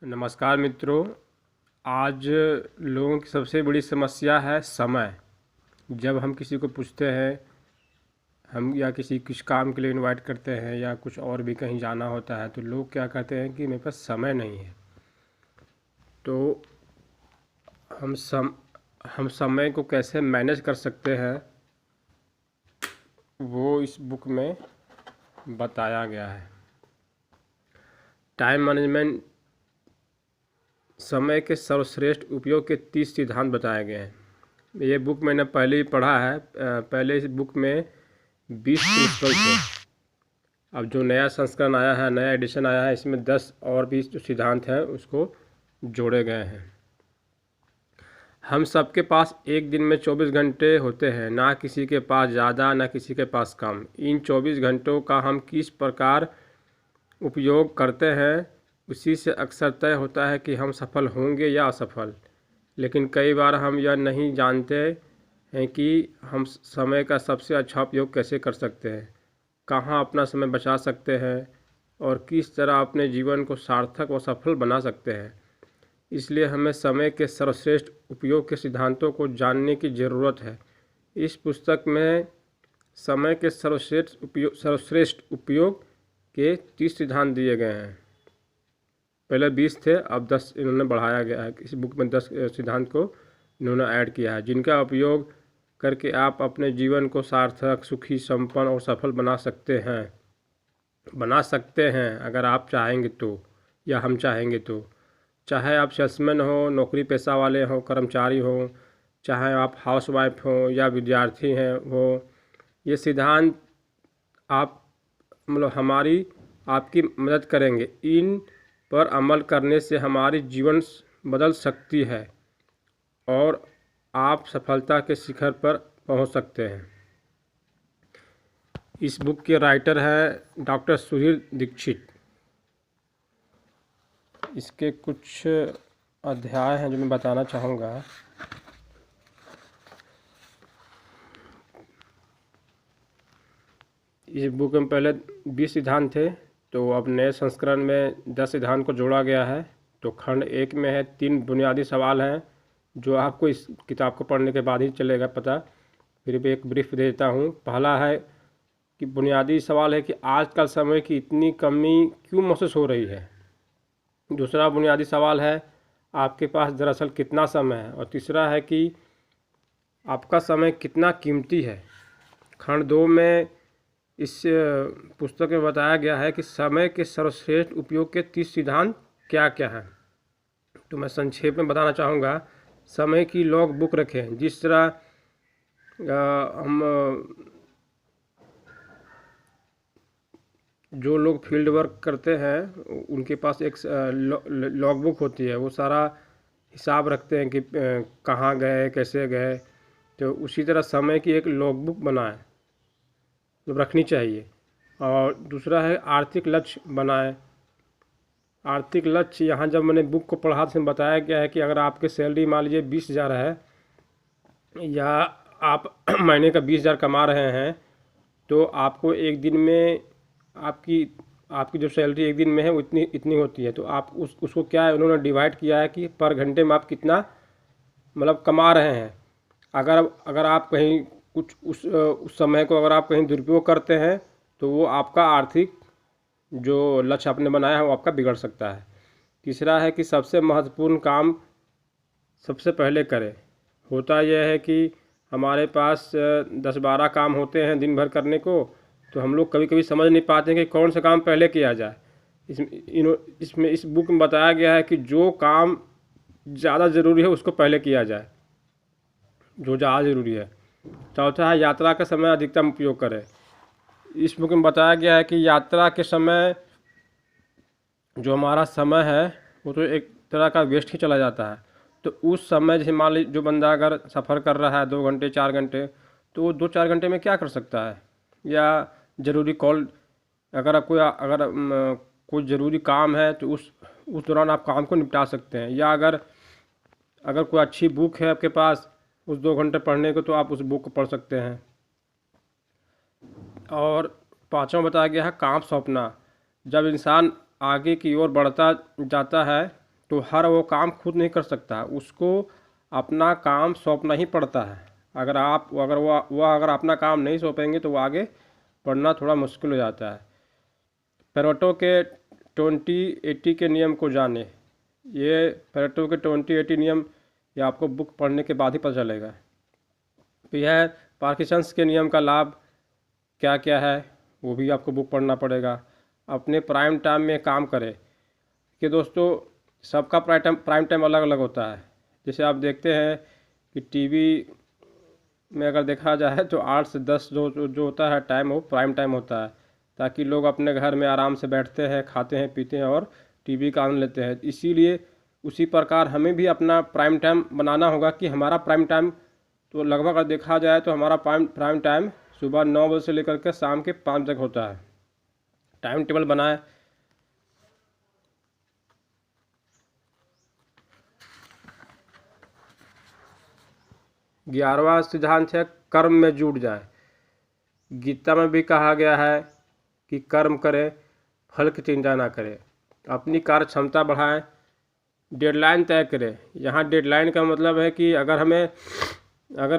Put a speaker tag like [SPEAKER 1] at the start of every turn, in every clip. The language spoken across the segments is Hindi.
[SPEAKER 1] नमस्कार मित्रों। आज लोगों की सबसे बड़ी समस्या है समय। जब हम किसी को पूछते हैं, हम या किस काम के लिए इनवाइट करते हैं या कुछ और भी कहीं जाना होता है, तो लोग क्या कहते हैं कि मेरे पास समय नहीं है। तो हम हम समय को कैसे मैनेज कर सकते हैं, वो इस बुक में बताया गया है। टाइम मैनेजमेंट, समय के सर्वश्रेष्ठ उपयोग के 30 सिद्धांत बताए गए हैं। ये बुक मैंने पहले ही पढ़ा है। पहले इस बुक में 20 प्रिंसिपल थे। अब जो नया संस्करण आया है, नया एडिशन आया है, इसमें 10 और भी जो सिद्धांत हैं उसको जोड़े गए हैं। हम सबके पास एक दिन में 24 घंटे होते हैं, ना किसी के पास ज़्यादा ना किसी के पास कम। इन 24 घंटों का हम किस प्रकार उपयोग करते हैं, उसी से अक्सर तय होता है कि हम सफल होंगे या असफल। लेकिन कई बार हम यह नहीं जानते हैं कि हम समय का सबसे अच्छा उपयोग कैसे कर सकते हैं, कहाँ अपना समय बचा सकते हैं और किस तरह अपने जीवन को सार्थक व सफल बना सकते हैं। इसलिए हमें समय के सर्वश्रेष्ठ उपयोग के सिद्धांतों को जानने की ज़रूरत है। इस पुस्तक में समय के सर्वश्रेष्ठ उपयोग के 30 सिद्धांत दिए गए हैं। पहले 20 थे, अब 10 इन्होंने बढ़ाया गया है। इस बुक में 10 सिद्धांत को इन्होंने ऐड किया है, जिनका उपयोग करके आप अपने जीवन को सार्थक, सुखी, संपन्न और सफल बना सकते हैं अगर आप चाहेंगे तो, या हम चाहेंगे तो। चाहे आप सेल्समैन हो, नौकरी पेशा वाले हो, कर्मचारी हो, चाहे आप हाउसवाइफ हो या विद्यार्थी हैं हो, ये सिद्धांत आपकी मदद करेंगे। इन पर अमल करने से हमारी जीवन बदल सकती है और आप सफलता के शिखर पर पहुंच सकते हैं। इस बुक के राइटर हैं डॉक्टर सुधीर दीक्षित। इसके कुछ अध्याय हैं जो मैं बताना चाहूँगा। इस बुक में पहले 20 सिद्धांत थे, तो अब नए संस्करण में 10 सिद्धांत को जोड़ा गया है। तो खंड 1 में है 3 बुनियादी सवाल हैं जो आपको इस किताब को पढ़ने के बाद ही चलेगा पता। फिर भी एक ब्रीफ दे देता हूँ। पहला है कि बुनियादी सवाल है कि आजकल समय की इतनी कमी क्यों महसूस हो रही है। दूसरा बुनियादी सवाल है आपके पास दरअसल कितना समय है। और तीसरा है कि आपका समय कितना कीमती है। खंड 2 में इस पुस्तक में बताया गया है कि समय के सर्वश्रेष्ठ उपयोग के 30 सिद्धांत क्या क्या हैं। तो मैं संक्षेप में बताना चाहूँगा। समय की लॉग बुक रखें। जिस तरह हम जो लोग फील्ड वर्क करते हैं उनके पास एक लॉग बुक होती है, वो सारा हिसाब रखते हैं कि कहाँ गए, कैसे गए। तो उसी तरह समय की एक लॉग बुक बनाएं, तो रखनी चाहिए। और दूसरा है आर्थिक लक्ष्य बनाएं। आर्थिक लक्ष्य, यहाँ जब मैंने बुक को पढ़ा तो इसमें बताया गया है कि अगर आपकी सैलरी मान लीजिए 20,000 है या आप महीने का 20,000 कमा रहे हैं, तो आपको एक दिन में आपकी जो सैलरी एक दिन में है वो इतनी होती है। तो आप उसको क्या है, उन्होंने डिवाइड किया है कि पर घंटे में आप कितना मतलब कमा रहे हैं। अगर आप कहीं कुछ उस समय को अगर आप कहीं दुरुपयोग करते हैं तो वो आपका आर्थिक जो लक्ष्य आपने बनाया है वो आपका बिगड़ सकता है। तीसरा है कि सबसे महत्वपूर्ण काम सबसे पहले करें। होता यह है कि हमारे पास 10-12 काम होते हैं दिन भर करने को, तो हम लोग कभी कभी समझ नहीं पाते हैं कि कौन सा काम पहले किया जाए। इसमें इस बुक में बताया गया है कि जो काम ज़्यादा ज़रूरी है उसको पहले किया जाए, जो ज़्यादा ज़रूरी है। चौथा है यात्रा का समय अधिकतम उपयोग करें। इस बुक में बताया गया है कि यात्रा के समय जो हमारा समय है वो तो एक तरह का वेस्ट ही चला जाता है। तो उस समय जैसे मान लीजिए जो बंदा अगर सफ़र कर रहा है 2 घंटे 4 घंटे, तो वो 2-4 घंटे में क्या कर सकता है। या ज़रूरी कॉल, अगर कोई ज़रूरी काम है तो उस दौरान आप काम को निपटा सकते हैं। या अगर कोई अच्छी बुक है आपके पास उस 2 घंटे पढ़ने को, तो आप उस बुक को पढ़ सकते हैं। और 5वां बताया गया है काम सौंपना। जब इंसान आगे की ओर बढ़ता जाता है तो हर वो काम खुद नहीं कर सकता, उसको अपना काम सौंपना ही पड़ता है। अगर अगर अपना काम नहीं सौंपेंगे तो वो आगे बढ़ना थोड़ा मुश्किल हो जाता है। पेरेटो के 20-80 के नियम को जाने। ये पेरेटो के 20-80 नियम ये आपको बुक पढ़ने के बाद ही पता चलेगा। तो यह पार्किंसंस के नियम का लाभ क्या क्या है वो भी आपको बुक पढ़ना पड़ेगा। अपने प्राइम टाइम में काम करें कि दोस्तों सबका प्राइम टाइम अलग अलग होता है। जैसे आप देखते हैं कि टीवी में अगर देखा जाए तो 8 से 10 जो होता है टाइम, वो प्राइम टाइम होता है, ताकि लोग अपने घर में आराम से बैठते हैं, खाते हैं, पीते हैं और टीवी का आनंद लेते हैं। इसीलिए उसी प्रकार हमें भी अपना प्राइम टाइम बनाना होगा कि हमारा प्राइम टाइम तो लगभग अगर देखा जाए तो हमारा प्राइम टाइम सुबह 9 बजे से लेकर के शाम के 5 तक होता है। टाइम टेबल बनाए। ग्यारहवां सिद्धांत है कर्म में जुट जाए। गीता में भी कहा गया है कि कर्म करें, फल की चिंता ना करें, अपनी कार्य क्षमता बढ़ाएं, डेडलाइन तय करें। यहाँ डेडलाइन का मतलब है कि अगर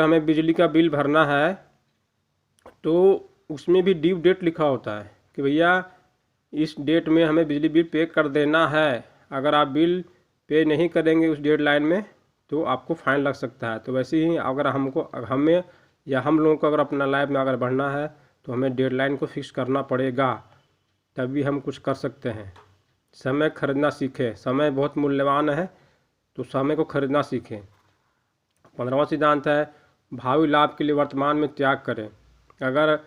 [SPEAKER 1] हमें बिजली का बिल भरना है तो उसमें भी ड्यू डेट लिखा होता है कि भैया इस डेट में हमें बिजली बिल पे कर देना है। अगर आप बिल पे नहीं करेंगे उस डेडलाइन में तो आपको फाइन लग सकता है। तो वैसे ही अगर हम लोगों को अगर अपना लाइफ में अगर बढ़ना है तो हमें डेडलाइन को फिक्स करना पड़ेगा, तभी हम कुछ कर सकते हैं। समय खरीदना सीखें। समय बहुत मूल्यवान है, तो समय को खरीदना सीखें। 15वां सिद्धांत है भावी लाभ के लिए वर्तमान में त्याग करें। अगर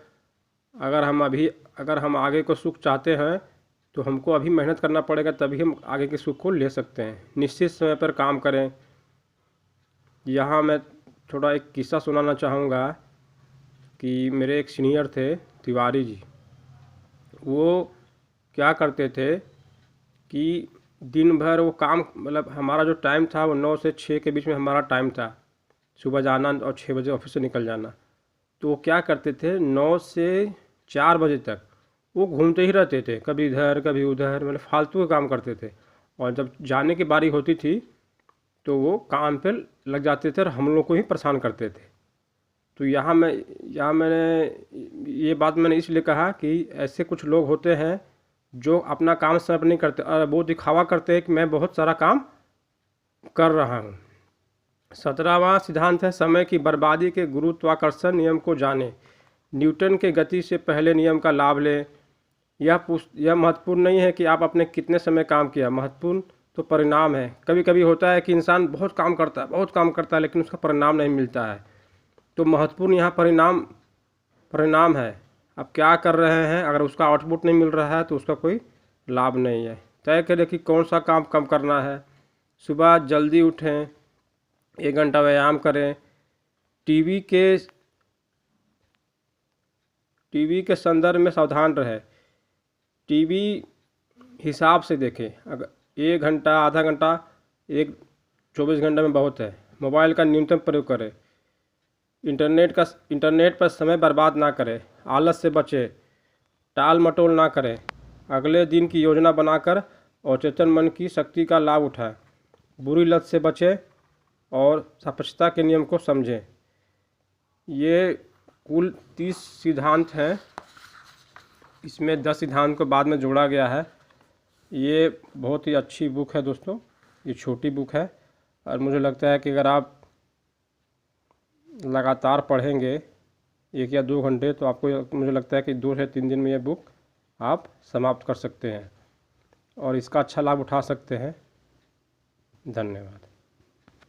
[SPEAKER 1] हम आगे को सुख चाहते हैं तो हमको अभी मेहनत करना पड़ेगा, तभी हम आगे के सुख को ले सकते हैं। निश्चित समय पर काम करें। यहाँ मैं थोड़ा एक किस्सा सुनाना चाहूँगा कि मेरे एक सीनियर थे तिवारी जी। वो क्या करते थे कि दिन भर वो काम, मतलब हमारा जो टाइम था वो 9 से 6 के बीच में हमारा टाइम था, सुबह जाना और 6 बजे ऑफिस से निकल जाना। तो वो क्या करते थे 9 से 4 बजे तक वो घूमते ही रहते थे, कभी इधर कभी उधर, मतलब फालतू का काम करते थे। और जब जाने की बारी होती थी तो वो काम पे लग जाते थे और हम लोग को ही परेशान करते थे। तो यहाँ मैंने ये बात मैंने इसलिए कहा कि ऐसे कुछ लोग होते हैं जो अपना काम समय पर नहीं करते और वो दिखावा करते हैं कि मैं बहुत सारा काम कर रहा हूँ। 17वां सिद्धांत है समय की बर्बादी के गुरुत्वाकर्षण नियम को जाने। न्यूटन के गति से पहले नियम का लाभ लें। यह महत्वपूर्ण नहीं है कि आप अपने कितने समय काम किया, महत्वपूर्ण तो परिणाम है। कभी कभी होता है कि इंसान बहुत काम करता है लेकिन उसका परिणाम नहीं मिलता है। तो महत्वपूर्ण यहाँ परिणाम है। आप क्या कर रहे हैं, अगर उसका आउटपुट नहीं मिल रहा है तो उसका कोई लाभ नहीं है। तय करें कि कौन सा काम कम करना है। सुबह जल्दी उठें, 1 घंटा व्यायाम करें। टीवी के संदर्भ में सावधान रहें। टीवी हिसाब से देखें। अगर 1 घंटा, आधा घंटा, 24 घंटे में बहुत है। मोबाइल का न्यूनतम प्रयोग करें। इंटरनेट पर समय बर्बाद ना करें। आलस से बचें। टाल मटोल ना करें। अगले दिन की योजना बनाकर और चेतन मन की शक्ति का लाभ उठाएं। बुरी लत से बचें और सापेक्षता के नियम को समझें। ये कुल 30 सिद्धांत हैं। इसमें 10 सिद्धांत को बाद में जोड़ा गया है। ये बहुत ही अच्छी बुक है दोस्तों। ये छोटी बुक है और मुझे लगता है कि अगर आप लगातार पढ़ेंगे 1 या 2 घंटे तो आपको, मुझे लगता है कि 2 से 3 दिन में ये बुक आप समाप्त कर सकते हैं और इसका अच्छा लाभ उठा सकते हैं। धन्यवाद।